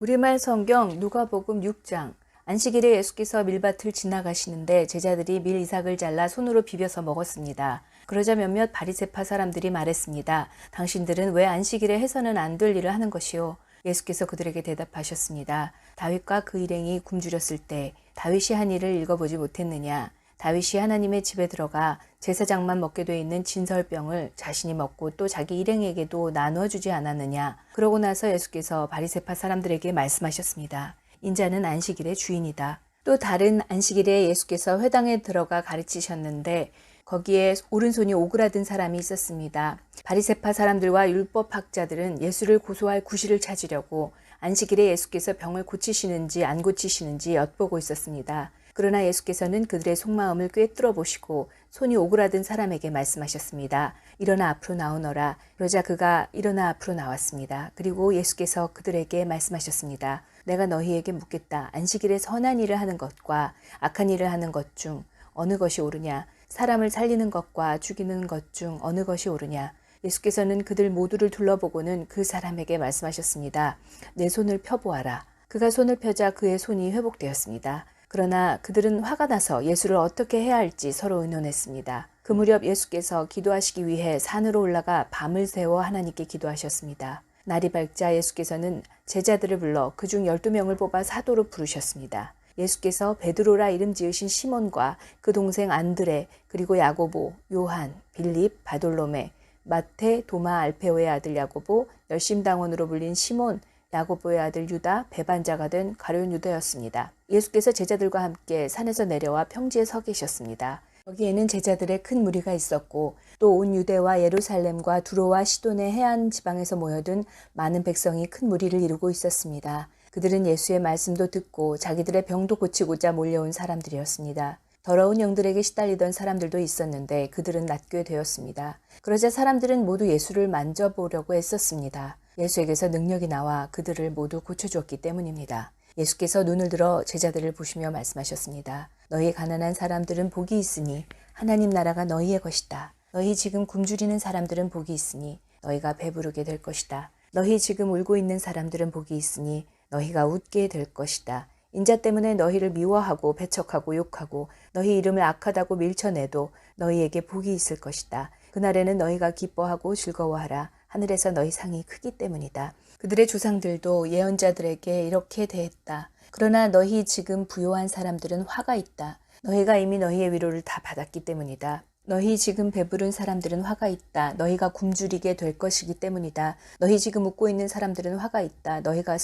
우리말 성경 누가복음 6장. 안식일에 예수께서 밀밭을 지나가시는데 제자들이 밀 이삭을 잘라 손으로 비벼서 먹었습니다. 그러자 몇몇 바리새파 사람들이 말했습니다. 당신들은 왜 안식일에 해서는 안 될 일을 하는 것이요? 예수께서 그들에게 대답하셨습니다. 다윗과 그 일행이 굶주렸을 때 다윗이 한 일을 읽어보지 못했느냐? 다윗이 하나님의 집에 들어가 제사장만 먹게 돼 있는 진설병을 자신이 먹고 또 자기 일행에게도 나누어 주지 않았느냐. 그러고 나서 예수께서 바리새파 사람들에게 말씀하셨습니다. 인자는 안식일의 주인이다. 또 다른 안식일에 예수께서 회당에 들어가 가르치셨는데 거기에 오른손이 오그라든 사람이 있었습니다. 바리새파 사람들과 율법학자들은 예수를 고소할 구실을 찾으려고 안식일에 예수께서 병을 고치시는지 안 고치시는지 엿보고 있었습니다. 그러나 예수께서는 그들의 속마음을 꿰뚫어 보시고 손이 오그라든 사람에게 말씀하셨습니다. 일어나 앞으로 나오너라. 그러자 그가 일어나 앞으로 나왔습니다. 그리고 예수께서 그들에게 말씀하셨습니다. 내가 너희에게 묻겠다. 안식일에 선한 일을 하는 것과 악한 일을 하는 것 중 어느 것이 옳으냐? 사람을 살리는 것과 죽이는 것 중 어느 것이 옳으냐? 예수께서는 그들 모두를 둘러보고는 그 사람에게 말씀하셨습니다. 내 손을 펴보아라. 그가 손을 펴자 그의 손이 회복되었습니다. 그러나 그들은 화가 나서 예수를 어떻게 해야 할지 서로 의논했습니다. 그 무렵 예수께서 기도하시기 위해 산으로 올라가 밤을 새워 하나님께 기도하셨습니다. 날이 밝자 예수께서는 제자들을 불러 그중 12명을 뽑아 사도로 부르셨습니다. 예수께서 베드로라 이름 지으신 시몬과 그 동생 안드레, 그리고 야고보, 요한, 빌립, 바돌로메, 마태, 도마, 알페오의 아들 야고보, 열심당원으로 불린 시몬, 야고보의 아들 유다, 배반자가 된 가룟 유다였습니다. 예수께서 제자들과 함께 산에서 내려와 평지에 서 계셨습니다. 여기에는 제자들의 큰 무리가 있었고 또 온 유대와 예루살렘과 두로와 시돈의 해안 지방에서 모여든 많은 백성이 큰 무리를 이루고 있었습니다. 그들은 예수의 말씀도 듣고 자기들의 병도 고치고자 몰려온 사람들이었습니다. 더러운 영들에게 시달리던 사람들도 있었는데 그들은 낫게 되었습니다. 그러자 사람들은 모두 예수를 만져보려고 애썼습니다. 예수에게서 능력이 나와 그들을 모두 고쳐주었기 때문입니다. 예수께서 눈을 들어 제자들을 보시며 말씀하셨습니다. 너희 가난한 사람들은 복이 있으니 하나님 나라가 너희의 것이다. 너희 지금 굶주리는 사람들은 복이 있으니 너희가 배부르게 될 것이다. 너희 지금 울고 있는 사람들은 복이 있으니 너희가 웃게 될 것이다. 인자 때문에 너희를 미워하고 배척하고 욕하고 너희 이름을 악하다고 밀쳐내도 너희에게 복이 있을 것이다. 그날에는 너희가 기뻐하고 즐거워하라. 하늘에서 너희 상이 크기 때문이다. 그들의 조상들도 예언자들에게 이렇게 대했다. 그러나 너희 지금 부요한 사람들은 화가 있다. 너희가 이미 너희의 위로를 다 받았기 때문이다. 너희 지금 배부른 사람들은 화가 있다. 너희가 굶주리게 될 것이기 때문이다. 너희 지금 웃고 있는 사람들은 화가 있다. 너희가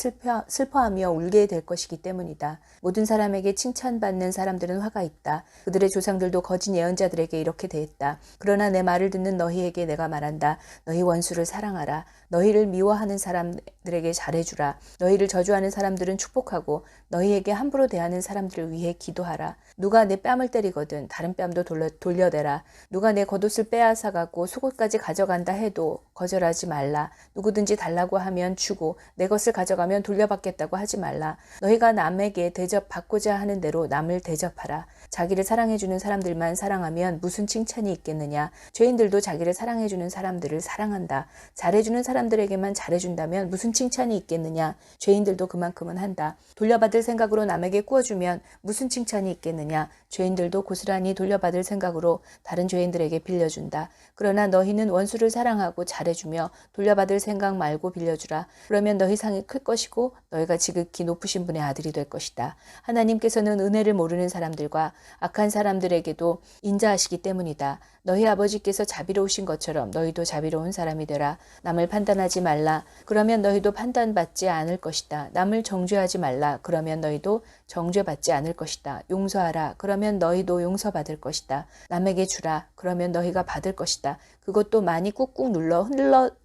슬퍼하며 울게 될 것이기 때문이다. 모든 사람에게 칭찬받는 사람들은 화가 있다. 그들의 조상들도 거짓 예언자들에게 이렇게 대했다. 그러나 내 말을 듣는 너희에게 내가 말한다. 너희 원수를 사랑하라. 너희를 미워하는 사람들에게 잘해주라. 너희를 저주하는 사람들은 축복하고 너희에게 함부로 대하는 사람들을 위해 기도하라. 누가 내 뺨을 때리거든 다른 뺨도 돌려대라. 누가 내 겉옷을 빼앗아가고 속옷까지 가져간다 해도 거절하지 말라. 누구든지 달라고 하면 주고 내 것을 가져가면 돌려받겠다고 하지 말라. 너희가 남에게 대접받고자 하는 대로 남을 대접하라. 자기를 사랑해주는 사람들만 사랑하면 무슨 칭찬이 있겠느냐. 죄인들도 자기를 사랑해주는 사람들을 사랑한다. 잘해주는 사람들에게만 잘해준다면 무슨 칭찬이 있겠느냐. 죄인들도 그만큼은 한다. 돌려받을 생각으로 남에게 꾸어주면 무슨 칭찬이 있겠느냐. 죄인들도 고스란히 돌려받을 생각으로 다른 죄인들에게 빌려준다. 그러나 너희는 원수를 사랑하고 잘해주며 돌려받을 생각 말고 빌려주라. 그러면 너희 상이 클 것이고 너희가 지극히 높으신 분의 아들이 될 것이다. 하나님께서는 은혜를 모르는 사람들과 악한 사람들에게도 인자하시기 때문이다. 너희 아버지께서 자비로우신 것처럼 너희도 자비로운 사람이 되라. 남을 판단하지 말라. 그러면 너희도 판단받지 않을 것이다. 남을 정죄하지 말라. 그러면 너희도 정죄받지 않을 것이다. 용서하라. 그러면 너희도 용서받을 것이다. 남에게 주라. 그러면 너희가 받을 것이다. 그것도 많이 꾹꾹 눌러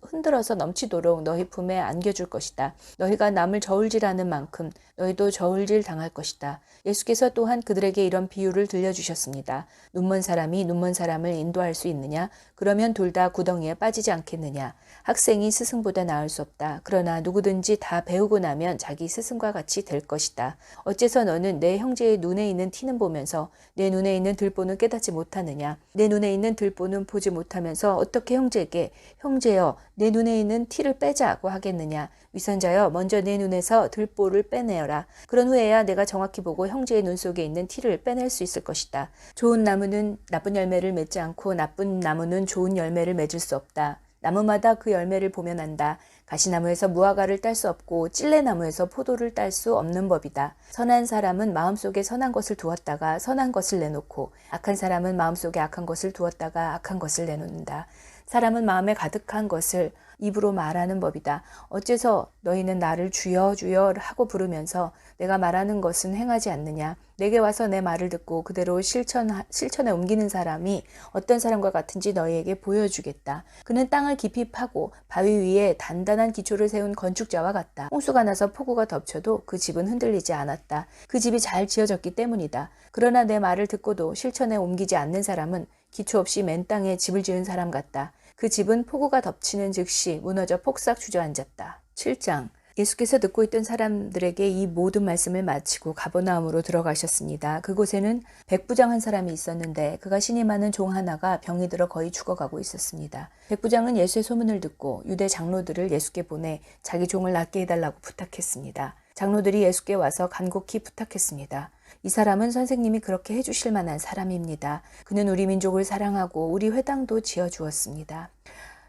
흔들어서 넘치도록 너희 품에 안겨줄 것이다. 너희가 남을 저울질하는 만큼 너희도 저울질 당할 것이다. 예수께서 또한 그들에게 이런 비유를 들려주셨습니다. 눈먼 사람이 눈먼 사람을 인도할 수 있느냐? 그러면 둘 다 구덩이에 빠지지 않겠느냐? 학생이 스승보다 나을 수 없다. 그러나 누구든지 다 배우고 나면 자기 스승과 같이 될 것이다. 어째서 너는 내 형제의 눈에 있는 티는 보면서 내 눈에 있는 들보는 깨닫지 못하느냐? 내 눈에 있는 들보는 보지 못하면서 어떻게 형제에게 형제여 내 눈에 있는 티를 빼자고 하겠느냐. 위선자여 먼저 내 눈에서 들보를 빼내어라. 그런 후에야 내가 정확히 보고 형제의 눈 속에 있는 티를 빼낼 수 있을 것이다. 좋은 나무는 나쁜 열매를 맺지 않고 나쁜 나무는 좋은 열매를 맺을 수 없다. 나무마다 그 열매를 보면 안다. 가시나무에서 무화과를 딸 수 없고 찔레나무에서 포도를 딸 수 없는 법이다. 선한 사람은 마음속에 선한 것을 두었다가 선한 것을 내놓고 악한 사람은 마음속에 악한 것을 두었다가 악한 것을 내놓는다. 사람은 마음에 가득한 것을 입으로 말하는 법이다. 어째서 너희는 나를 주여 주여 하고 부르면서 내가 말하는 것은 행하지 않느냐. 내게 와서 내 말을 듣고 그대로 실천에 옮기는 사람이 어떤 사람과 같은지 너희에게 보여주겠다. 그는 땅을 깊이 파고 바위 위에 단단한 기초를 세운 건축자와 같다. 홍수가 나서 폭우가 덮쳐도 그 집은 흔들리지 않았다. 그 집이 잘 지어졌기 때문이다. 그러나 내 말을 듣고도 실천에 옮기지 않는 사람은 기초 없이 맨 땅에 집을 지은 사람 같다. 그 집은 폭우가 덮치는 즉시 무너져 폭삭 주저앉았다. 7장. 예수께서 듣고 있던 사람들에게 이 모든 말씀을 마치고 가버나움으로 들어가셨습니다. 그곳에는 백부장 한 사람이 있었는데 그가 신이 많은 종 하나가 병이 들어 거의 죽어가고 있었습니다. 백부장은 예수의 소문을 듣고 유대 장로들을 예수께 보내 자기 종을 낫게 해달라고 부탁했습니다. 장로들이 예수께 와서 간곡히 부탁했습니다. 이 사람은 선생님이 그렇게 해주실 만한 사람입니다. 그는 우리 민족을 사랑하고 우리 회당도 지어주었습니다.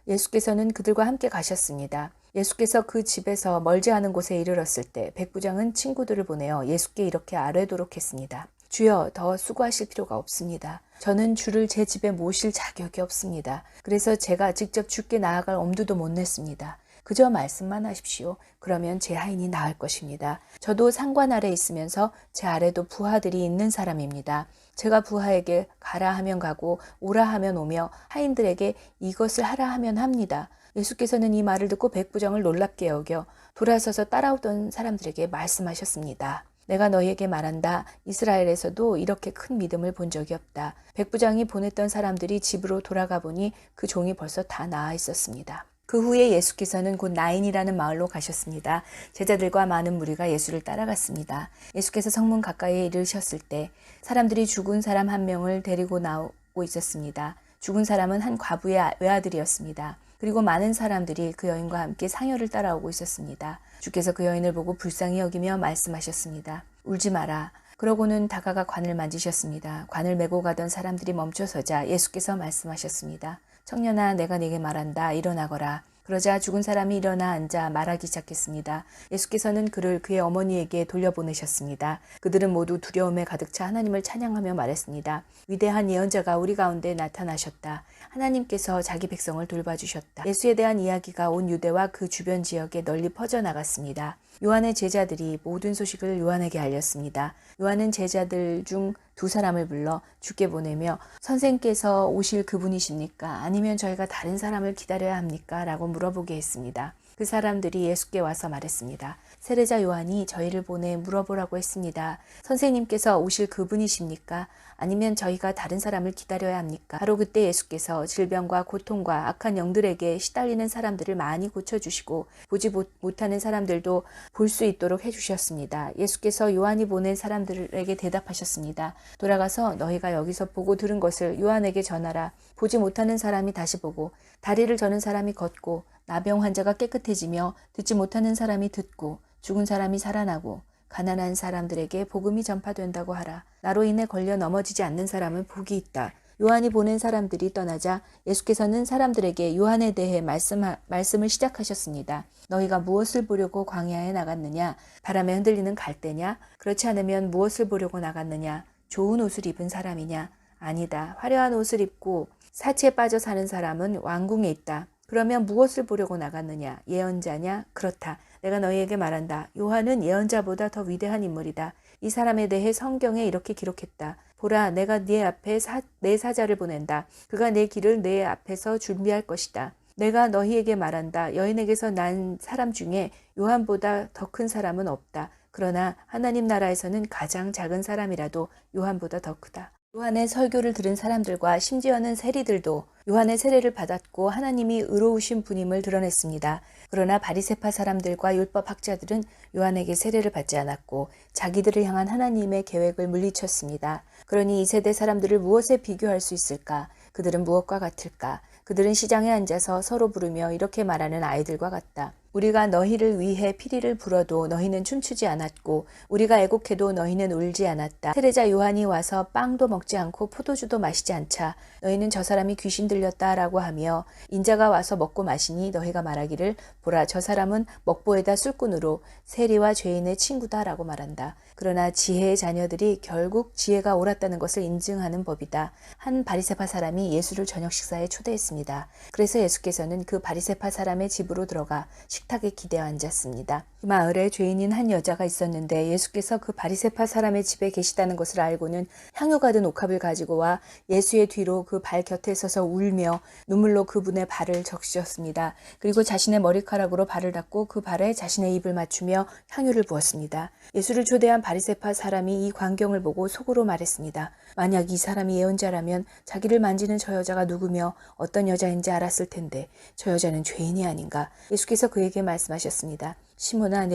예수께서는 그들과 함께 가셨습니다. 예수께서 그 집에서 멀지 않은 곳에 이르렀을 때 백부장은 친구들을 보내어 예수께 이렇게 아뢰도록 했습니다. 주여, 더 수고하실 필요가 없습니다. 저는 주를 제 집에 모실 자격이 없습니다. 그래서 제가 직접 주께 나아갈 엄두도 못 냈습니다. 그저 말씀만 하십시오. 그러면 제 하인이 나을 것입니다. 저도 상관 아래 있으면서 제 아래도 부하들이 있는 사람입니다. 제가 부하에게 가라 하면 가고 오라 하면 오며 하인들에게 이것을 하라 하면 합니다. 예수께서는 이 말을 듣고 백부장을 놀랍게 여겨 돌아서서 따라오던 사람들에게 말씀하셨습니다. 내가 너희에게 말한다. 이스라엘에서도 이렇게 큰 믿음을 본 적이 없다. 백부장이 보냈던 사람들이 집으로 돌아가 보니 그 종이 벌써 다 나아 있었습니다. 그 후에 예수께서는 곧 나인이라는 마을로 가셨습니다. 제자들과 많은 무리가 예수를 따라갔습니다. 예수께서 성문 가까이에 이르셨을 때 사람들이 죽은 사람 한 명을 데리고 나오고 있었습니다. 죽은 사람은 한 과부의 외아들이었습니다. 그리고 많은 사람들이 그 여인과 함께 상여를 따라오고 있었습니다. 주께서 그 여인을 보고 불쌍히 여기며 말씀하셨습니다. 울지 마라. 그러고는 다가가 관을 만지셨습니다. 관을 메고 가던 사람들이 멈춰서자 예수께서 말씀하셨습니다. 청년아, 내가 네게 말한다. 일어나거라. 그러자 죽은 사람이 일어나 앉아 말하기 시작했습니다. 예수께서는 그를 그의 어머니에게 돌려보내셨습니다. 그들은 모두 두려움에 가득 차 하나님을 찬양하며 말했습니다. 위대한 예언자가 우리 가운데 나타나셨다. 하나님께서 자기 백성을 돌봐주셨다. 예수에 대한 이야기가 온 유대와 그 주변 지역에 널리 퍼져나갔습니다. 요한의 제자들이 모든 소식을 요한에게 알렸습니다. 요한은 제자들 중 2사람을 불러 주께 보내며 선생께서 오실 그분이십니까? 아니면 저희가 다른 사람을 기다려야 합니까? 라고 물어보게 했습니다. 그 사람들이 예수께 와서 말했습니다. 세례자 요한이 저희를 보내 물어보라고 했습니다. 선생님께서 오실 그분이십니까? 아니면 저희가 다른 사람을 기다려야 합니까? 바로 그때 예수께서 질병과 고통과 악한 영들에게 시달리는 사람들을 많이 고쳐주시고 보지 못하는 사람들도 볼 수 있도록 해주셨습니다. 예수께서 요한이 보낸 사람들에게 대답하셨습니다. 돌아가서 너희가 여기서 보고 들은 것을 요한에게 전하라. 보지 못하는 사람이 다시 보고 다리를 저는 사람이 걷고 나병 환자가 깨끗해지며 듣지 못하는 사람이 듣고 죽은 사람이 살아나고 가난한 사람들에게 복음이 전파된다고 하라. 나로 인해 걸려 넘어지지 않는 사람은 복이 있다. 요한이 보낸 사람들이 떠나자 예수께서는 사람들에게 요한에 대해 말씀을 시작하셨습니다. 너희가 무엇을 보려고 광야에 나갔느냐? 바람에 흔들리는 갈대냐? 그렇지 않으면 무엇을 보려고 나갔느냐? 좋은 옷을 입은 사람이냐? 아니다. 화려한 옷을 입고 사치에 빠져 사는 사람은 왕궁에 있다. 그러면 무엇을 보려고 나갔느냐? 예언자냐? 그렇다. 내가 너희에게 말한다. 요한은 예언자보다 더 위대한 인물이다. 이 사람에 대해 성경에 이렇게 기록했다. 보라, 내가 네 앞에 내 사자를 보낸다. 그가 내 길을 내 앞에서 준비할 것이다. 내가 너희에게 말한다. 여인에게서 난 사람 중에 요한보다 더 큰 사람은 없다. 그러나 하나님 나라에서는 가장 작은 사람이라도 요한보다 더 크다. 요한의 설교를 들은 사람들과 심지어는 세리들도 요한의 세례를 받았고 하나님이 의로우신 분임을 드러냈습니다. 그러나 바리새파 사람들과 율법 학자들은 요한에게 세례를 받지 않았고 자기들을 향한 하나님의 계획을 물리쳤습니다. 그러니 이 세대 사람들을 무엇에 비교할 수 있을까? 그들은 무엇과 같을까? 그들은 시장에 앉아서 서로 부르며 이렇게 말하는 아이들과 같다. 우리가 너희를 위해 피리를 불어도 너희는 춤추지 않았고 우리가 애곡해도 너희는 울지 않았다. 테레자 요한이 와서 빵도 먹지 않고 포도주도 마시지 않자 너희는 저 사람이 귀신 들렸다라고 하며 인자가 와서 먹고 마시니 너희가 말하기를 보라 저 사람은 먹보에다 술꾼으로 세리와 죄인의 친구다라고 말한다. 그러나 지혜의 자녀들이 결국 지혜가 옳았다는 것을 인증하는 법이다. 한 바리새파 사람이 예수를 저녁 식사에 초대했습니다. 그래서 예수께서는 그 바리새파 사람의 집으로 들어가 식탁에 기대어 앉았습니다. 그 마을에 죄인인 한 여자가 있었는데 예수께서 그 바리새파 사람의 집에 계시다는 것을 알고는 향유가 든 옥합을 가지고 와 예수의 뒤로 그 발 곁에 서서 울며 눈물로 그분의 발을 적시었습니다. 그리고 자신의 머리카락으로 발을 닦고 그 발에 자신의 입을 맞추며 향유를 부었습니다. 예수를 초대한 바리새파 사람이 이 광경을 보고 속으로 말했습니다. 만약 이 사람이 예언자라면 자기를 만지는 저 여자가 누구며 어떤 여자인지 알았을 텐데 저 여자는 죄인이 아닌가. 예수께서 그에게 말씀하셨습니다. 시몬아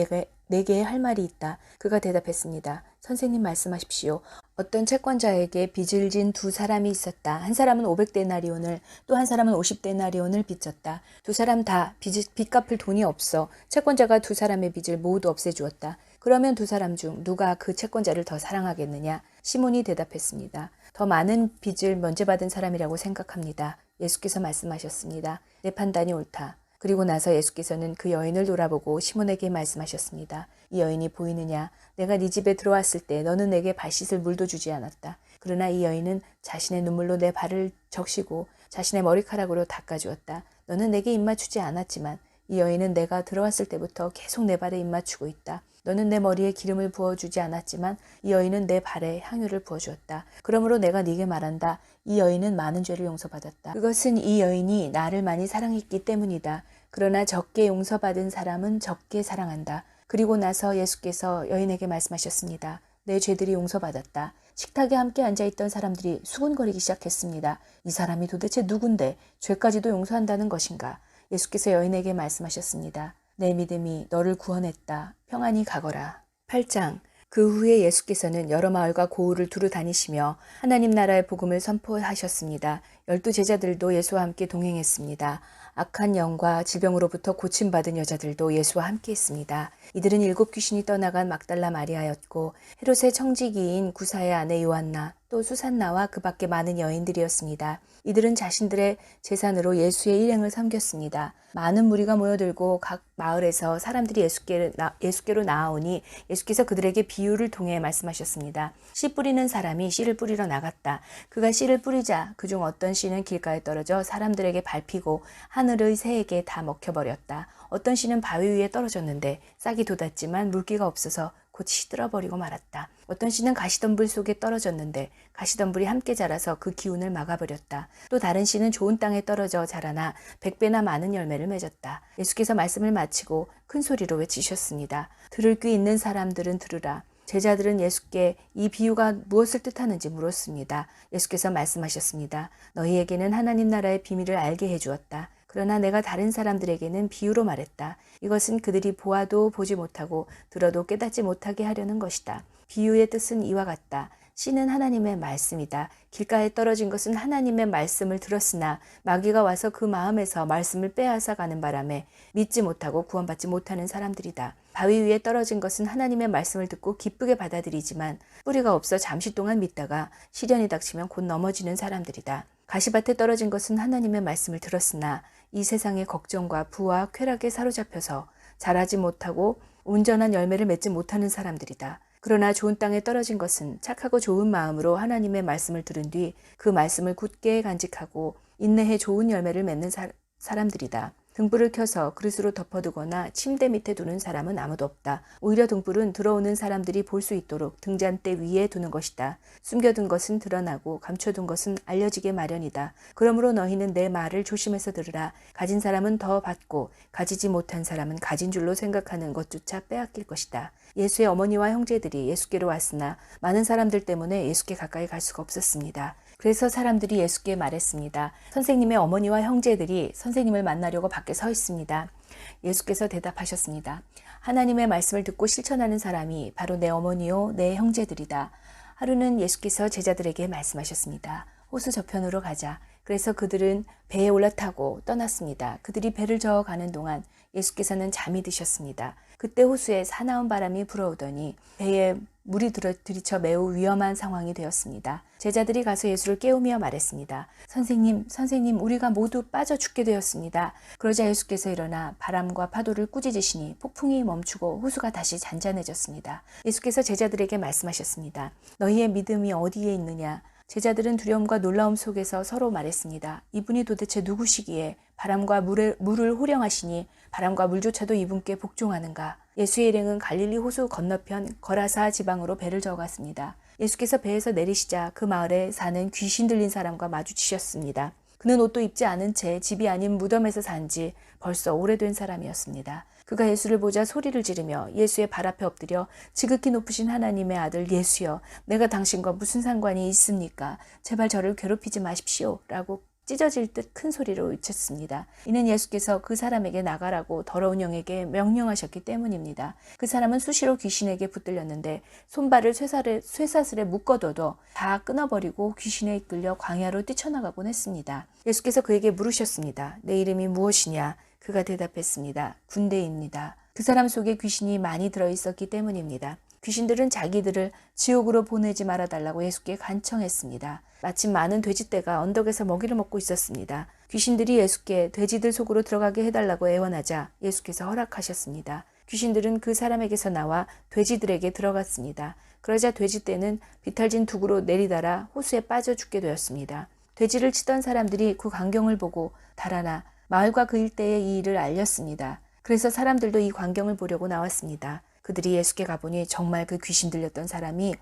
내게 할 말이 있다. 그가 대답했습니다. 선생님 말씀하십시오. 어떤 채권자에게 빚을 진 두 사람이 있었다. 한 사람은 500데나리온을 또 한 사람은 50데나리온을 빚졌다. 두 사람 다 빚 갚을 돈이 없어 채권자가 두 사람의 빚을 모두 없애주었다. 그러면 두 사람 중 누가 그 채권자를 더 사랑하겠느냐? 시몬이 대답했습니다. 더 많은 빚을 면제받은 사람이라고 생각합니다. 예수께서 말씀하셨습니다. 내 판단이 옳다. 그리고 나서 예수께서는 그 여인을 돌아보고 시몬에게 말씀하셨습니다. 이 여인이 보이느냐? 내가 네 집에 들어왔을 때 너는 내게 발 씻을 물도 주지 않았다. 그러나 이 여인은 자신의 눈물로 내 발을 적시고 자신의 머리카락으로 닦아주었다. 너는 내게 입맞추지 않았지만 이 여인은 내가 들어왔을 때부터 계속 내 발에 입맞추고 있다. 너는 내 머리에 기름을 부어주지 않았지만 이 여인은 내 발에 향유를 부어주었다. 그러므로 내가 네게 말한다. 이 여인은 많은 죄를 용서받았다. 그것은 이 여인이 나를 많이 사랑했기 때문이다. 그러나 적게 용서받은 사람은 적게 사랑한다. 그리고 나서 예수께서 여인에게 말씀하셨습니다. 내 죄들이 용서받았다. 식탁에 함께 앉아있던 사람들이 수군거리기 시작했습니다. 이 사람이 도대체 누군데 죄까지도 용서한다는 것인가? 예수께서 여인에게 말씀하셨습니다. 내 믿음이 너를 구원했다. 평안히 가거라. 8장. 그 후에 예수께서는 여러 마을과 고을을 두루 다니시며 하나님 나라의 복음을 선포하셨습니다. 12 제자들도 예수와 함께 동행했습니다. 악한 영과 질병으로부터 고침받은 여자들도 예수와 함께 했습니다. 이들은 7 귀신이 떠나간 막달라 마리아였고 헤롯의 청지기인 구사의 아내 요한나 또 수산나와 그 밖에 많은 여인들이었습니다. 이들은 자신들의 재산으로 예수의 일행을 섬겼습니다. 많은 무리가 모여들고 각 마을에서 사람들이 예수께로 나아오니 예수께서 그들에게 비유를 통해 말씀하셨습니다. 씨 뿌리는 사람이 씨를 뿌리러 나갔다. 그가 씨를 뿌리자 그중 어떤 씨는 길가에 떨어져 사람들에게 밟히고 하늘의 새에게 다 먹혀버렸다. 어떤 씨는 바위 위에 떨어졌는데 싹이 돋았지만 물기가 없어서 곧 시들어버리고 말았다. 어떤 씨는 가시덤불 속에 떨어졌는데 가시덤불이 함께 자라서 그 기운을 막아버렸다. 또 다른 씨는 좋은 땅에 떨어져 자라나 100배나 많은 열매를 맺었다. 예수께서 말씀을 마치고 큰 소리로 외치셨습니다. 들을 귀 있는 사람들은 들으라. 제자들은 예수께 이 비유가 무엇을 뜻하는지 물었습니다. 예수께서 말씀하셨습니다. 너희에게는 하나님 나라의 비밀을 알게 해주었다. 그러나 내가 다른 사람들에게는 비유로 말했다. 이것은 그들이 보아도 보지 못하고 들어도 깨닫지 못하게 하려는 것이다. 비유의 뜻은 이와 같다. 씨는 하나님의 말씀이다. 길가에 떨어진 것은 하나님의 말씀을 들었으나 마귀가 와서 그 마음에서 말씀을 빼앗아 가는 바람에 믿지 못하고 구원받지 못하는 사람들이다. 바위 위에 떨어진 것은 하나님의 말씀을 듣고 기쁘게 받아들이지만 뿌리가 없어 잠시 동안 믿다가 시련이 닥치면 곧 넘어지는 사람들이다. 가시밭에 떨어진 것은 하나님의 말씀을 들었으나 이 세상의 걱정과 부와 쾌락에 사로잡혀서 자라지 못하고 온전한 열매를 맺지 못하는 사람들이다. 그러나 좋은 땅에 떨어진 것은 착하고 좋은 마음으로 하나님의 말씀을 들은 뒤 그 말씀을 굳게 간직하고 인내해 좋은 열매를 맺는 사람들이다. 등불을 켜서 그릇으로 덮어두거나 침대 밑에 두는 사람은 아무도 없다. 오히려 등불은 들어오는 사람들이 볼 수 있도록 등잔대 위에 두는 것이다. 숨겨둔 것은 드러나고 감춰둔 것은 알려지게 마련이다. 그러므로 너희는 내 말을 조심해서 들으라. 가진 사람은 더 받고 가지지 못한 사람은 가진 줄로 생각하는 것조차 빼앗길 것이다. 예수의 어머니와 형제들이 예수께로 왔으나 많은 사람들 때문에 예수께 가까이 갈 수가 없었습니다. 그래서 사람들이 예수께 말했습니다. 선생님의 어머니와 형제들이 선생님을 만나려고 밖에 서 있습니다. 예수께서 대답하셨습니다. 하나님의 말씀을 듣고 실천하는 사람이 바로 내 어머니요 내 형제들이다. 하루는 예수께서 제자들에게 말씀하셨습니다. 호수 저편으로 가자. 그래서 그들은 배에 올라타고 떠났습니다. 그들이 배를 저어가는 동안 예수께서는 잠이 드셨습니다. 그때 호수에 사나운 바람이 불어오더니 배에 물이 들이쳐 매우 위험한 상황이 되었습니다. 제자들이 가서 예수를 깨우며 말했습니다. 선생님, 우리가 모두 빠져 죽게 되었습니다. 그러자 예수께서 일어나 바람과 파도를 꾸짖으시니 폭풍이 멈추고 호수가 다시 잔잔해졌습니다. 예수께서 제자들에게 말씀하셨습니다. 너희의 믿음이 어디에 있느냐? 제자들은 두려움과 놀라움 속에서 서로 말했습니다. 이분이 도대체 누구시기에 바람과 물을 호령하시니 바람과 물조차도 이분께 복종하는가? 예수의 일행은 갈릴리 호수 건너편 거라사 지방으로 배를 저어갔습니다. 예수께서 배에서 내리시자 그 마을에 사는 귀신 들린 사람과 마주치셨습니다. 그는 옷도 입지 않은 채 집이 아닌 무덤에서 산 지 벌써 오래된 사람이었습니다. 그가 예수를 보자 소리를 지르며 예수의 발 앞에 엎드려 지극히 높으신 하나님의 아들 예수여, 내가 당신과 무슨 상관이 있습니까? 제발 저를 괴롭히지 마십시오. 라고 찢어질 듯 큰 소리로 외쳤습니다. 이는 예수께서 그 사람에게 나가라고 더러운 영에게 명령하셨기 때문입니다. 그 사람은 수시로 귀신에게 붙들렸는데 손발을 쇠사슬에 묶어둬도 다 끊어버리고 귀신에 이끌려 광야로 뛰쳐나가곤 했습니다. 예수께서 그에게 물으셨습니다. 내 이름이 무엇이냐? 그가 대답했습니다. 군대입니다. 그 사람 속에 귀신이 많이 들어있었기 때문입니다. 귀신들은 자기들을 지옥으로 보내지 말아달라고 예수께 간청했습니다. 마침 많은 돼지떼가 언덕에서 먹이를 먹고 있었습니다. 귀신들이 예수께 돼지들 속으로 들어가게 해달라고 애원하자 예수께서 허락하셨습니다. 귀신들은 그 사람에게서 나와 돼지들에게 들어갔습니다. 그러자 돼지떼는 비탈진 둑으로 내리달아 호수에 빠져 죽게 되었습니다. 돼지를 치던 사람들이 그 광경을 보고 달아나 마을과 그 일대에 이 일을 알렸습니다. 그래서 사람들도 이 광경을 보려고 나왔습니다. 그들이 예수께 가보니 정말 그 귀신 들렸던 사람이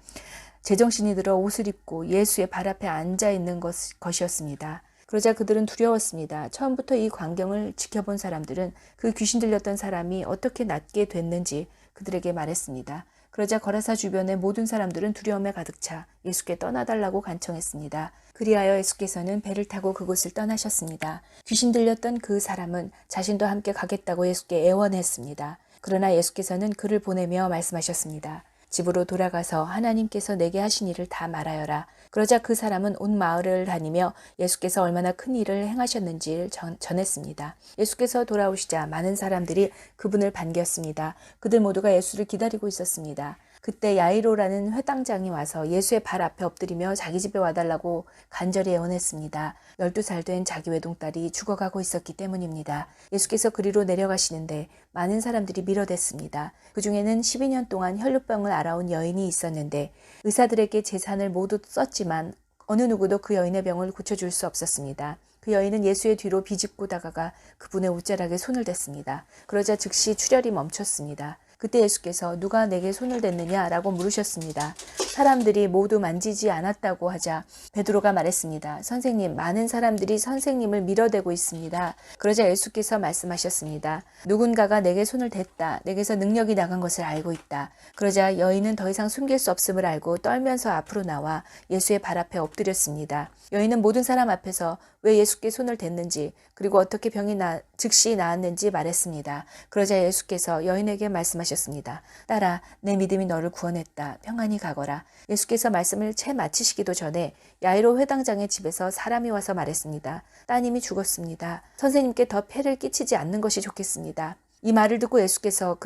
제정신이 들어 옷을 입고 예수의 발 앞에 앉아 있는 것이었습니다. 그러자 그들은 두려웠습니다. 처음부터 이 광경을 지켜본 사람들은 그 귀신 들렸던 사람이 어떻게 낫게 됐는지 그들에게 말했습니다. 그러자 거라사 주변의 모든 사람들은 두려움에 가득 차 예수께 떠나달라고 간청했습니다. 그리하여 예수께서는 배를 타고 그곳을 떠나셨습니다. 귀신 들렸던 그 사람은 자신도 함께 가겠다고 예수께 애원했습니다. 그러나 예수께서는 그를 보내며 말씀하셨습니다. 집으로 돌아가서 하나님께서 내게 하신 일을 다 말하여라. 그러자 그 사람은 온 마을을 다니며 예수께서 얼마나 큰 일을 행하셨는지를 전했습니다. 예수께서 돌아오시자 많은 사람들이 그분을 반겼습니다. 그들 모두가 예수를 기다리고 있었습니다. 그때 야이로라는 회당장이 와서 예수의 발 앞에 엎드리며 자기 집에 와달라고 간절히 애원했습니다. 12살 된 자기 외동딸이 죽어가고 있었기 때문입니다. 예수께서 그리로 내려가시는데 많은 사람들이 밀어댔습니다. 그 중에는 12년 동안 혈루병을 앓아온 여인이 있었는데 의사들에게 재산을 모두 썼지만 어느 누구도 그 여인의 병을 고쳐줄 수 없었습니다. 그 여인은 예수의 뒤로 비집고 다가가 그분의 옷자락에 손을 댔습니다. 그러자 즉시 출혈이 멈췄습니다. 그때 예수께서 누가 내게 손을 댔느냐라고 물으셨습니다. 사람들이 모두 만지지 않았다고 하자 베드로가 말했습니다. 선생님, 많은 사람들이 선생님을 밀어대고 있습니다. 그러자 예수께서 말씀하셨습니다. 누군가가 내게 손을 댔다. 내게서 능력이 나간 것을 알고 있다. 그러자 여인은 더 이상 숨길 수 없음을 알고 떨면서 앞으로 나와 예수의 발 앞에 엎드렸습니다. 여인은 모든 사람 앞에서 왜 예수께 손을 댔는지 그리고 어떻게 병이 즉시 나았는지 말했습니다. 그러자 예수께서 여인에게 말씀하셨습니다. 딸아, 내 믿음이 너를 구원했다. 평안히 가거라. 예수께서 말씀을 채 마치시기도 전에 야이로 회당장의 집에서 사람이 와서 말했습니다. 따님이 죽었습니다. 선생님께 더 폐를 끼치지 않는 것이 좋겠습니다. 이 말을 듣고 예수께서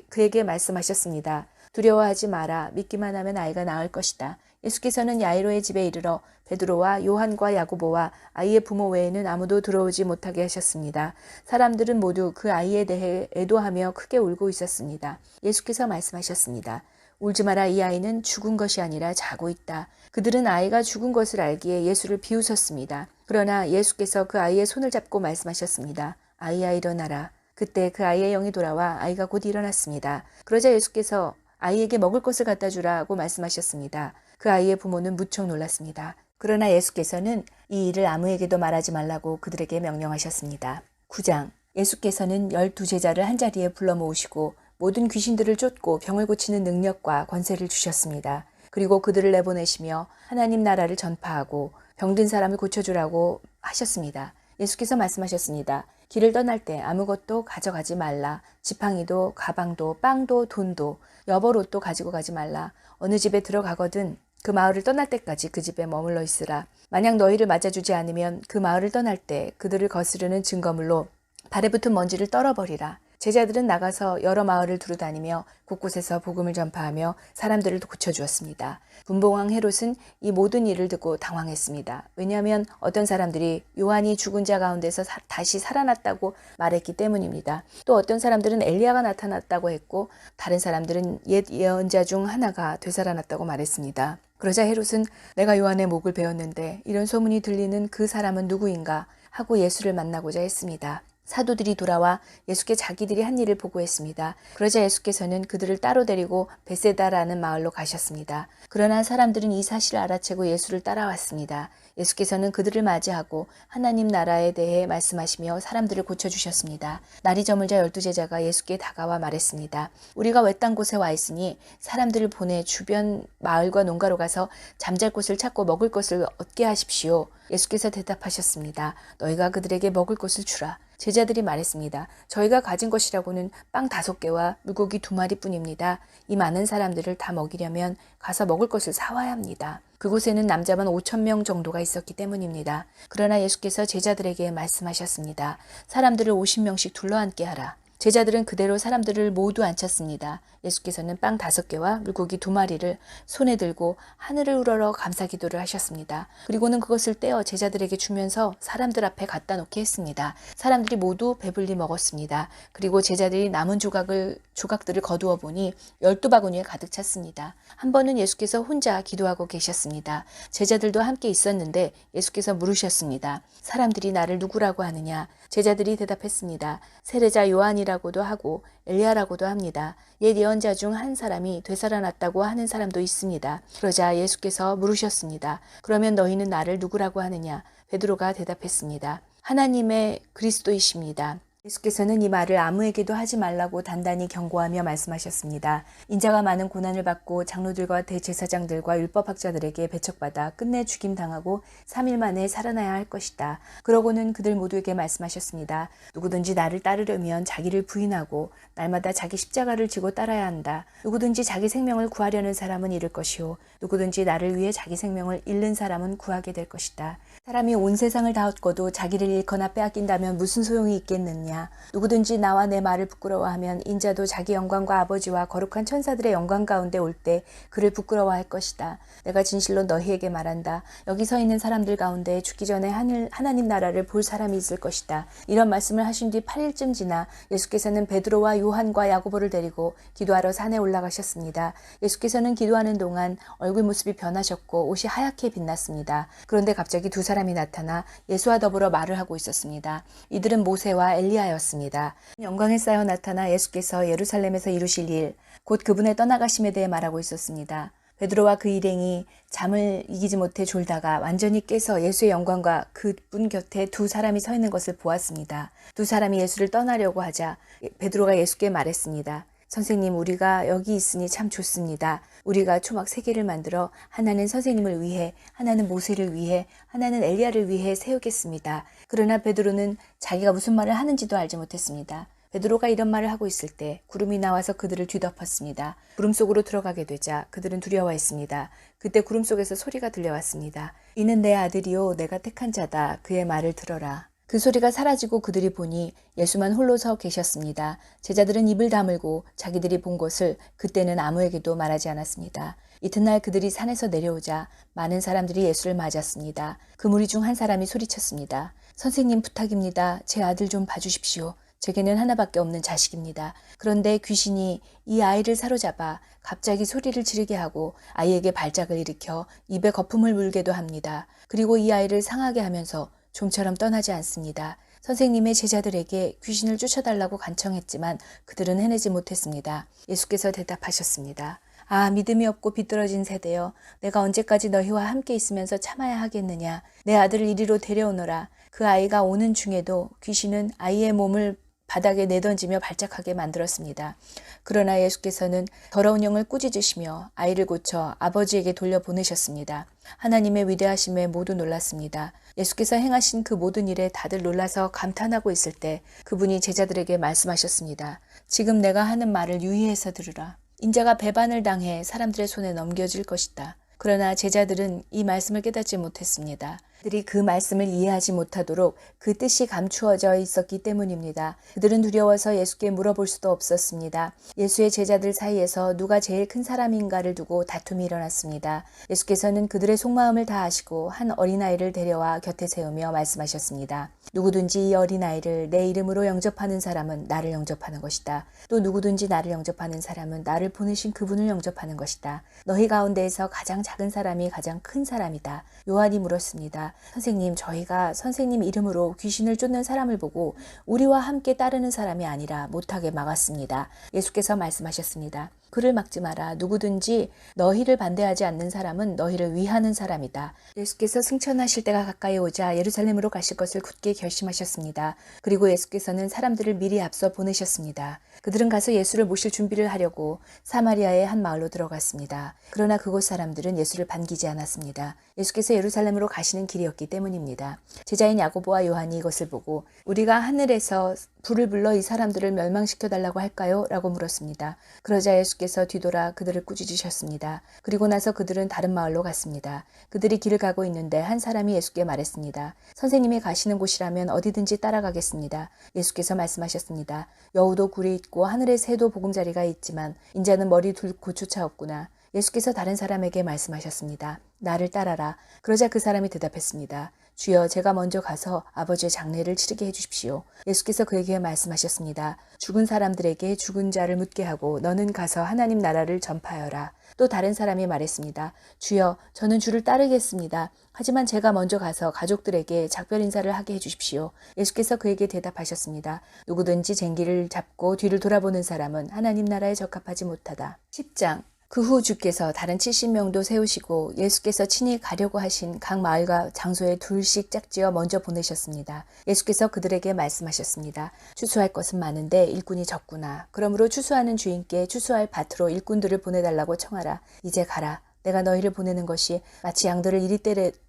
그에게 말씀하셨습니다. 두려워하지 마라. 믿기만 하면 아이가 나을 것이다. 예수께서는 야이로의 집에 이르러 베드로와 요한과 야고보와 아이의 부모 외에는 아무도 들어오지 못하게 하셨습니다. 사람들은 모두 그 아이에 대해 애도하며 크게 울고 있었습니다. 예수께서 말씀하셨습니다. 울지 마라. 이 아이는 죽은 것이 아니라 자고 있다. 그들은 아이가 죽은 것을 알기에 예수를 비웃었습니다. 그러나 예수께서 그 아이의 손을 잡고 말씀하셨습니다. 아이야, 일어나라. 그때 그 아이의 영이 돌아와 아이가 곧 일어났습니다. 그러자 예수께서 아이에게 먹을 것을 갖다 주라고 말씀하셨습니다. 그 아이의 부모는 무척 놀랐습니다. 그러나 예수께서는 이 일을 아무에게도 말하지 말라고 그들에게 명령하셨습니다. 9장. 예수께서는 12제자를 한자리에 불러 모으시고 모든 귀신들을 쫓고 병을 고치는 능력과 권세를 주셨습니다. 그리고 그들을 내보내시며 하나님 나라를 전파하고 병든 사람을 고쳐주라고 하셨습니다. 예수께서 말씀하셨습니다. 길을 떠날 때 아무것도 가져가지 말라. 지팡이도 가방도 빵도 돈도 여벌옷도 가지고 가지 말라. 어느 집에 들어가거든 그 마을을 떠날 때까지 그 집에 머물러 있으라. 만약 너희를 맞아주지 않으면 그 마을을 떠날 때 그들을 거스르는 증거물로 발에 붙은 먼지를 떨어버리라. 제자들은 나가서 여러 마을을 두루다니며 곳곳에서 복음을 전파하며 사람들을 고쳐주었습니다. 분봉왕 헤롯은 이 모든 일을 듣고 당황했습니다. 왜냐하면 어떤 사람들이 요한이 죽은 자 가운데서 다시 살아났다고 말했기 때문입니다. 또 어떤 사람들은 엘리야가 나타났다고 했고 다른 사람들은 옛 예언자 중 하나가 되살아났다고 말했습니다. 그러자 헤롯은 내가 요한의 목을 베었는데 이런 소문이 들리는 그 사람은 누구인가 하고 예수를 만나고자 했습니다. 사도들이 돌아와 예수께 자기들이 한 일을 보고했습니다. 그러자 예수께서는 그들을 따로 데리고 베세다라는 마을로 가셨습니다. 그러나 사람들은 이 사실을 알아채고 예수를 따라왔습니다. 예수께서는 그들을 맞이하고 하나님 나라에 대해 말씀하시며 사람들을 고쳐주셨습니다. 날이 저물자 12제자가 예수께 다가와 말했습니다. 우리가 외딴 곳에 와 있으니 사람들을 보내 주변 마을과 농가로 가서 잠잘 곳을 찾고 먹을 것을 얻게 하십시오. 예수께서 대답하셨습니다. 너희가 그들에게 먹을 것을 주라. 제자들이 말했습니다. 저희가 가진 것이라고는 빵 5개와 물고기 2마리뿐입니다. 이 많은 사람들을 다 먹이려면 가서 먹을 것을 사와야 합니다. 그곳에는 남자만 5,000명 정도가 있었기 때문입니다. 그러나 예수께서 제자들에게 말씀하셨습니다. 사람들을 50명씩 둘러앉게 하라. 제자들은 그대로 사람들을 모두 앉혔습니다. 예수께서는 빵 5개와 물고기 2마리를 손에 들고 하늘을 우러러 감사 기도를 하셨습니다. 그리고는 그것을 떼어 제자들에게 주면서 사람들 앞에 갖다 놓게 했습니다. 사람들이 모두 배불리 먹었습니다. 그리고 제자들이 남은 조각들을 거두어 보니 12바구니에 가득 찼습니다. 한 번은 예수께서 혼자 기도하고 계셨습니다. 제자들도 함께 있었는데 예수께서 물으셨습니다. 사람들이 나를 누구라고 하느냐? 제자들이 대답했습니다. 세례자 요한이라고도 하고 엘리야라고도 합니다. 옛 예언자 중 한 사람이 되살아났다고 하는 사람도 있습니다. 그러자 예수께서 물으셨습니다. 그러면 너희는 나를 누구라고 하느냐? 베드로가 대답했습니다. 하나님의 그리스도이십니다. 예수께서는 이 말을 아무에게도 하지 말라고 단단히 경고하며 말씀하셨습니다. 인자가 많은 고난을 받고 장로들과 대제사장들과 율법학자들에게 배척받아 끝내 죽임당하고 3일 만에 살아나야 할 것이다. 그러고는 그들 모두에게 말씀하셨습니다. 누구든지 나를 따르려면 자기를 부인하고 날마다 자기 십자가를 지고 따라야 한다. 누구든지 자기 생명을 구하려는 사람은 잃을 것이요 누구든지 나를 위해 자기 생명을 잃는 사람은 구하게 될 것이다. 사람이 온 세상을 다 얻고도 자기를 잃거나 빼앗긴다면 무슨 소용이 있겠느냐. 누구든지 나와 내 말을 부끄러워하면 인자도 자기 영광과 아버지와 거룩한 천사들의 영광 가운데 올 때 그를 부끄러워할 것이다. 내가 진실로 너희에게 말한다. 여기 서 있는 사람들 가운데 죽기 전에 하나님 나라를 볼 사람이 있을 것이다. 이런 말씀을 하신 뒤 8일쯤 지나 예수께서는 베드로와 요한과 야고보를 데리고 기도하러 산에 올라가셨습니다. 예수께서는 기도하는 동안 얼굴 모습이 변하셨고 옷이 하얗게 빛났습니다. 그런데 갑자기 두 사람이 나타나 예수와 더불어 말을 하고 있었습니다. 이들은 모세와 엘리야였습니다. 영광에 쌓여 나타나 예수께서 예루살렘에서 이루실 일, 곧 그분의 떠나가심에 대해 말하고 있었습니다. 베드로와 그 일행이 잠을 이기지 못해 졸다가 완전히 깨서 예수의 영광과 그분 곁에 두 사람이 서 있는 것을 보았습니다. 두 사람이 예수를 떠나려고 하자 베드로가 예수께 말했습니다. 선생님, 우리가 여기 있으니 참 좋습니다. 우리가 초막 3개를 만들어 하나는 선생님을 위해, 하나는 모세를 위해, 하나는 엘리야를 위해 세우겠습니다. 그러나 베드로는 자기가 무슨 말을 하는지도 알지 못했습니다. 베드로가 이런 말을 하고 있을 때 구름이 나와서 그들을 뒤덮었습니다. 구름 속으로 들어가게 되자 그들은 두려워했습니다. 그때 구름 속에서 소리가 들려왔습니다. 이는 내 아들이요 내가 택한 자다. 그의 말을 들어라. 그 소리가 사라지고 그들이 보니 예수만 홀로 서 계셨습니다. 제자들은 입을 다물고 자기들이 본 것을 그때는 아무에게도 말하지 않았습니다. 이튿날 그들이 산에서 내려오자 많은 사람들이 예수를 맞았습니다. 그 무리 중 한 사람이 소리쳤습니다. 선생님 부탁입니다. 제 아들 좀 봐주십시오. 제게는 하나밖에 없는 자식입니다. 그런데 귀신이 이 아이를 사로잡아 갑자기 소리를 지르게 하고 아이에게 발작을 일으켜 입에 거품을 물게도 합니다. 그리고 이 아이를 상하게 하면서 좀처럼 떠나지 않습니다. 선생님의 제자들에게 귀신을 쫓아달라고 간청했지만 그들은 해내지 못했습니다. 예수께서 대답하셨습니다. 아, 믿음이 없고 비뚤어진 세대여, 내가 언제까지 너희와 함께 있으면서 참아야 하겠느냐. 내 아들을 이리로 데려오너라. 그 아이가 오는 중에도 귀신은 아이의 몸을 바닥에 내던지며 발작하게 만들었습니다. 그러나 예수께서는 더러운 영을 꾸짖으시며 아이를 고쳐 아버지에게 돌려보내셨습니다. 하나님의 위대하심에 모두 놀랐습니다. 예수께서 행하신 그 모든 일에 다들 놀라서 감탄하고 있을 때 그분이 제자들에게 말씀하셨습니다. 지금 내가 하는 말을 유의해서 들으라. 인자가 배반을 당해 사람들의 손에 넘겨질 것이다. 그러나 제자들은 이 말씀을 깨닫지 못했습니다. 그들이 그 말씀을 이해하지 못하도록 그 뜻이 감추어져 있었기 때문입니다. 그들은 두려워서 예수께 물어볼 수도 없었습니다. 예수의 제자들 사이에서 누가 제일 큰 사람인가를 두고 다툼이 일어났습니다. 예수께서는 그들의 속마음을 다 아시고 한 어린아이를 데려와 곁에 세우며 말씀하셨습니다. 누구든지 이 어린아이를 내 이름으로 영접하는 사람은 나를 영접하는 것이다. 또 누구든지 나를 영접하는 사람은 나를 보내신 그분을 영접하는 것이다. 너희 가운데에서 가장 작은 사람이 가장 큰 사람이다. 요한이 물었습니다. 선생님, 저희가 선생님 이름으로 귀신을 쫓는 사람을 보고 우리와 함께 따르는 사람이 아니라 못하게 막았습니다. 예수께서 말씀하셨습니다. 그를 막지 마라. 누구든지 너희를 반대하지 않는 사람은 너희를 위하는 사람이다. 예수께서 승천하실 때가 가까이 오자 예루살렘으로 가실 것을 굳게 결심하셨습니다. 그리고 예수께서는 사람들을 미리 앞서 보내셨습니다. 그들은 가서 예수를 모실 준비를 하려고 사마리아의 한 마을로 들어갔습니다. 그러나 그곳 사람들은 예수를 반기지 않았습니다. 예수께서 예루살렘으로 가시는 길이었기 때문입니다. 제자인 야고보와 요한이 이것을 보고 우리가 하늘에서 불을 불러 이 사람들을 멸망시켜 달라고 할까요? 라고 물었습니다. 그러자 예수께서 뒤돌아 그들을 꾸짖으셨습니다. 그리고 나서 그들은 다른 마을로 갔습니다. 그들이 길을 가고 있는데 한 사람이 예수께 말했습니다. 선생님이 가시는 곳이라면 어디든지 따라가겠습니다. 예수께서 말씀하셨습니다. 여우도 굴이 있고 하늘의 새도 보금자리가 있지만 인자는 머리 둘 곳조차 없구나. 예수께서 다른 사람에게 말씀하셨습니다. 나를 따라라. 그러자 그 사람이 대답했습니다. 주여, 제가 먼저 가서 아버지의 장례를 치르게 해주십시오. 예수께서 그에게 말씀하셨습니다. 죽은 사람들에게 죽은 자를 묻게 하고 너는 가서 하나님 나라를 전파하여라. 또 다른 사람이 말했습니다. 주여, 저는 주를 따르겠습니다. 하지만 제가 먼저 가서 가족들에게 작별 인사를 하게 해주십시오. 예수께서 그에게 대답하셨습니다. 누구든지 쟁기를 잡고 뒤를 돌아보는 사람은 하나님 나라에 적합하지 못하다. 10장. 그 후 주께서 다른 70명도 세우시고 예수께서 친히 가려고 하신 각 마을과 장소에 둘씩 짝지어 먼저 보내셨습니다. 예수께서 그들에게 말씀하셨습니다. 추수할 것은 많은데 일꾼이 적구나. 그러므로 추수하는 주인께 추수할 밭으로 일꾼들을 보내달라고 청하라. 이제 가라. 내가 너희를 보내는 것이 마치 양들을 이리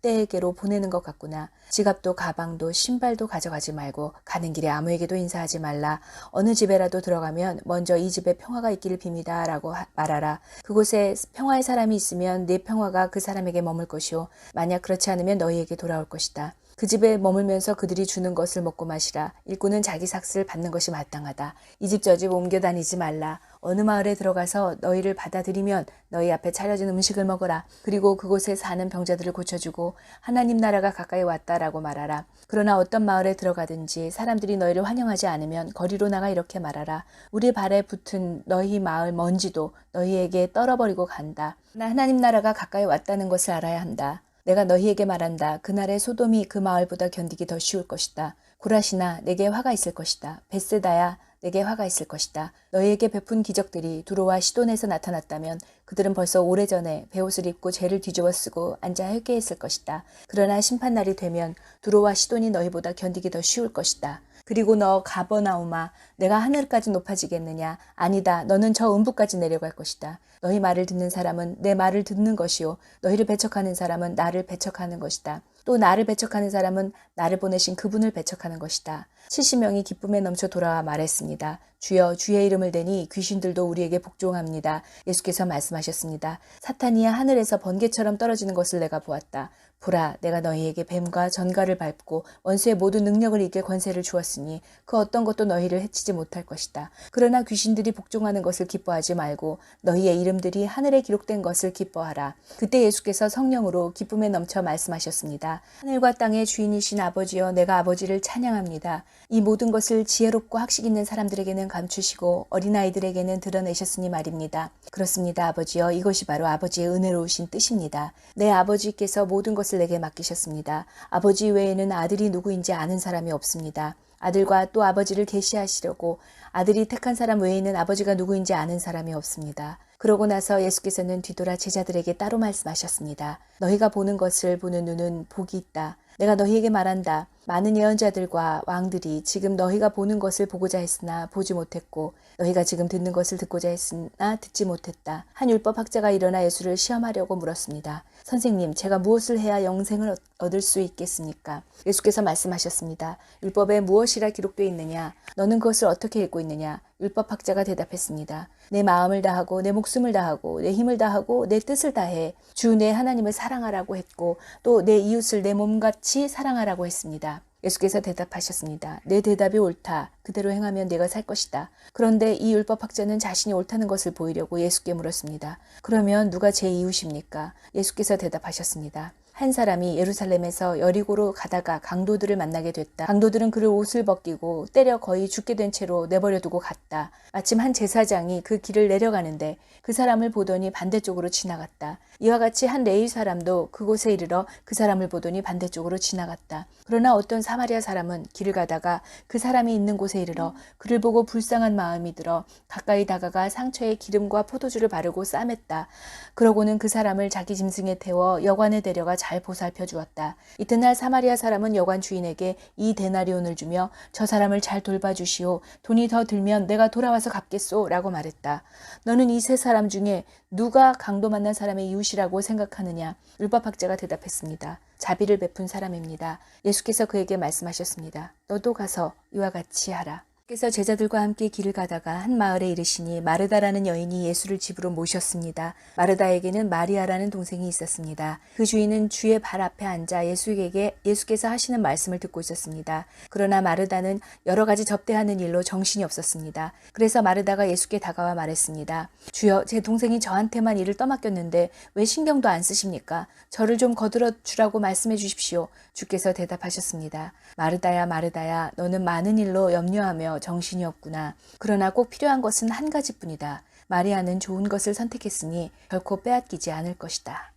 떼에게로 보내는 것 같구나. 지갑도 가방도 신발도 가져가지 말고 가는 길에 아무에게도 인사하지 말라. 어느 집에라도 들어가면 먼저 이 집에 평화가 있기를 빕니다 라고 말하라. 그곳에 평화의 사람이 있으면 네 평화가 그 사람에게 머물 것이요 만약 그렇지 않으면 너희에게 돌아올 것이다. 그 집에 머물면서 그들이 주는 것을 먹고 마시라. 일꾼은 자기 삭슬을 받는 것이 마땅하다. 이 집 저 집 옮겨 다니지 말라. 어느 마을에 들어가서 너희를 받아들이면 너희 앞에 차려진 음식을 먹어라. 그리고 그곳에 사는 병자들을 고쳐주고 하나님 나라가 가까이 왔다라고 말하라. 그러나 어떤 마을에 들어가든지 사람들이 너희를 환영하지 않으면 거리로 나가 이렇게 말하라. 우리 발에 붙은 너희 마을 먼지도 너희에게 떨어버리고 간다. 나 하나님 나라가 가까이 왔다는 것을 알아야 한다. 내가 너희에게 말한다. 그날의 소돔이 그 마을보다 견디기 더 쉬울 것이다. 고라시나 내게 화가 있을 것이다. 벳세다야 내게 화가 있을 것이다. 너희에게 베푼 기적들이 두로와 시돈에서 나타났다면 그들은 벌써 오래전에 베옷을 입고 죄를 뒤집어 쓰고 앉아 회개했을 것이다. 그러나 심판날이 되면 두로와 시돈이 너희보다 견디기 더 쉬울 것이다. 그리고 너 가버나움아 내가 하늘까지 높아지겠느냐? 아니다. 너는 저 음부까지 내려갈 것이다. 너희 말을 듣는 사람은 내 말을 듣는 것이요 너희를 배척하는 사람은 나를 배척하는 것이다. 또 나를 배척하는 사람은 나를 보내신 그분을 배척하는 것이다. 70명이 기쁨에 넘쳐 돌아와 말했습니다. 주여, 주의 이름을 대니 귀신들도 우리에게 복종합니다. 예수께서 말씀하셨습니다. 사탄이야 하늘에서 번개처럼 떨어지는 것을 내가 보았다. 보라, 내가 너희에게 뱀과 전갈을 밟고 원수의 모든 능력을 이길 권세를 주었으니 그 어떤 것도 너희를 해치지 못할 것이다. 그러나 귀신들이 복종하는 것을 기뻐하지 말고 너희의 이름들이 하늘에 기록된 것을 기뻐하라. 그때 예수께서 성령으로 기쁨에 넘쳐 말씀하셨습니다. 하늘과 땅의 주인이신 아버지여, 내가 아버지를 찬양합니다. 이 모든 것을 지혜롭고 학식 있는 사람들에게는 감추시고 어린아이들에게는 드러내셨으니 말입니다. 그렇습니다, 아버지여. 이것이 바로 아버지의 은혜로우신 뜻입니다. 내 아버지께서 모든 것을 내게 맡기셨습니다. 아버지 외에는 아들이 누구인지 아는 사람이 없습니다. 아들과 또 아버지를 계시하시려고 아들이 택한 사람 외에는 아버지가 누구인지 아는 사람이 없습니다. 그러고 나서 예수께서는 뒤돌아 제자들에게 따로 말씀하셨습니다. 너희가 보는 것을 보는 눈은 복이 있다. 내가 너희에게 말한다. 많은 예언자들과 왕들이 지금 너희가 보는 것을 보고자 했으나 보지 못했고 너희가 지금 듣는 것을 듣고자 했으나 듣지 못했다. 한 율법학자가 일어나 예수를 시험하려고 물었습니다. 선생님, 제가 무엇을 해야 영생을 얻을 수 있겠습니까? 예수께서 말씀하셨습니다. 율법에 무엇이라 기록되어 있느냐? 너는 그것을 어떻게 읽고 있느냐? 율법학자가 대답했습니다. 내 마음을 다하고 내 목숨을 다하고 내 힘을 다하고 내 뜻을 다해 주 내 하나님을 사랑하라고 했고 또 내 이웃을 내 몸같이 사랑하라고 했습니다. 예수께서 대답하셨습니다. 내 대답이 옳다. 그대로 행하면 내가 살 것이다. 그런데 이 율법학자는 자신이 옳다는 것을 보이려고 예수께 물었습니다. 그러면 누가 제 이웃입니까? 예수께서 대답하셨습니다. 한 사람이 예루살렘에서 여리고로 가다가 강도들을 만나게 됐다. 강도들은 그를 옷을 벗기고 때려 거의 죽게 된 채로 내버려 두고 갔다. 마침 한 제사장이 그 길을 내려가는데 그 사람을 보더니 반대쪽으로 지나갔다. 이와 같이 한 레위 사람도 그곳에 이르러 그 사람을 보더니 반대쪽으로 지나갔다. 그러나 어떤 사마리아 사람은 길을 가다가 그 사람이 있는 곳에 이르러 그를 보고 불쌍한 마음이 들어 가까이 다가가 상처에 기름과 포도주를 바르고 싸맸다. 그러고는 그 사람을 자기 짐승에 태워 여관에 데려가 잘 보살펴 주었다. 이튿날 사마리아 사람은 여관 주인에게 2데나리온을 주며 저 사람을 잘 돌봐주시오. 돈이 더 들면 내가 돌아와서 갚겠소 라고 말했다. 너는 이 세 사람 중에 누가 강도 만난 사람의 이웃이라고 생각하느냐? 율법학자가 대답했습니다. 자비를 베푼 사람입니다. 예수께서 그에게 말씀하셨습니다. 너도 가서 이와 같이 하라. 께서 제자들과 함께 길을 가다가 한 마을에 이르시니 마르다라는 여인이 예수를 집으로 모셨습니다. 마르다에게는 마리아라는 동생이 있었습니다. 그 주인은 주의 발 앞에 앉아 예수께서 하시는 말씀을 듣고 있었습니다. 그러나 마르다는 여러 가지 접대하는 일로 정신이 없었습니다. 그래서 마르다가 예수께 다가와 말했습니다. 주여, 제 동생이 저한테만 일을 떠맡겼는데 왜 신경도 안 쓰십니까? 저를 좀 거들어 주라고 말씀해 주십시오. 주께서 대답하셨습니다. 마르다야, 마르다야, 너는 많은 일로 염려하며 정신이 없구나. 그러나 꼭 필요한 것은 한 가지뿐이다. 마리아는 좋은 것을 선택했으니 결코 빼앗기지 않을 것이다.